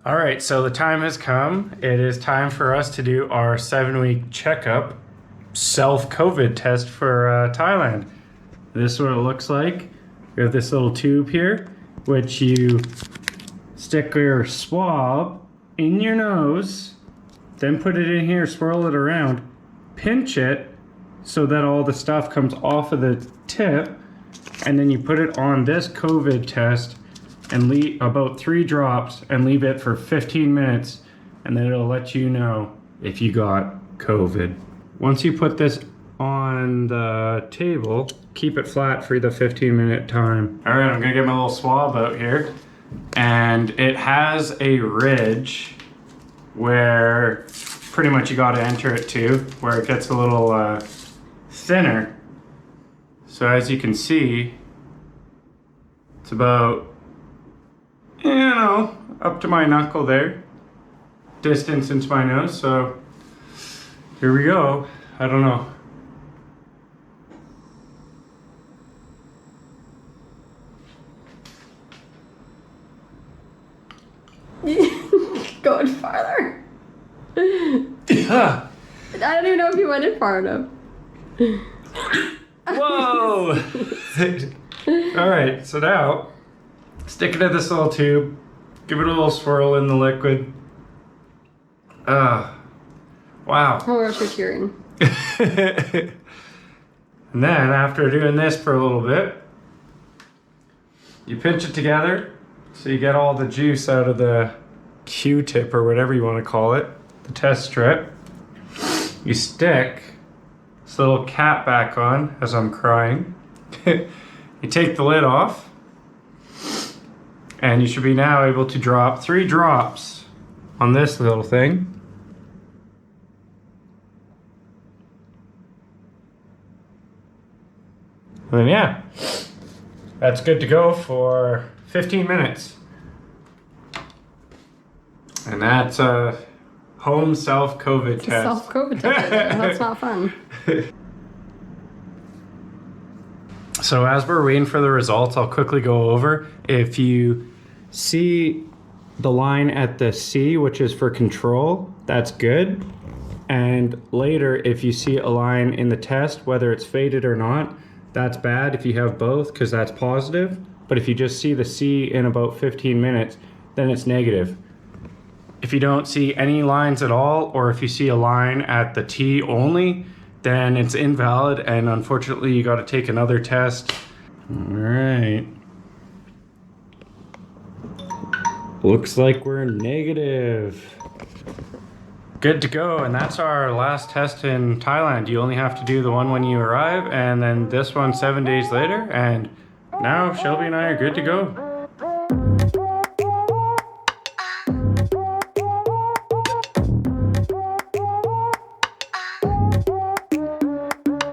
All right, so the time has come. It is time for us to do our 7-week checkup self-COVID test for Thailand. This is what it looks like. We have this little tube here, which you stick your swab in your nose, then put it in here, swirl it around, pinch it so that all the stuff comes off of the tip, and then you put it on this COVID test and leave about 3 drops and leave it for 15 minutes, and then it'll let you know if you got COVID. Once you put this on the table, keep it flat for the 15-minute time. All right, I'm gonna get my little swab out here, and it has a ridge where pretty much you gotta enter it to, where it gets a little thinner. So as you can see, it's about, up to my knuckle there, distance into my nose. So here we go. I don't know. Going farther. Yeah. I don't even know if you went in far enough. Whoa! All right, so now stick it in this little tube, give it a little swirl in the liquid. Wow. Oh, gosh, you're tearing. And then after doing this for a little bit, you pinch it together so you get all the juice out of the Q-tip or whatever you want to call it, the test strip. You stick this little cap back on as I'm crying. You take the lid off, and you should be now able to drop 3 drops on this little thing. And then yeah, that's good to go for 15 minutes. And that's a home self-COVID test. Self-COVID test. That's not fun. So as we're waiting for the results, I'll quickly go over. If you see the line at the C, which is for control, that's good. And later, if you see a line in the test, whether it's faded or not, that's bad if you have both, because that's positive. But if you just see the C in about 15 minutes, then it's negative. If you don't see any lines at all, or if you see a line at the T only, then it's invalid, and unfortunately you got to take another test. All right. Looks like we're negative. Good to go, and that's our last test in Thailand. You only have to do the one when you arrive, and then this one 7 days later, and now Shelby and I are good to go.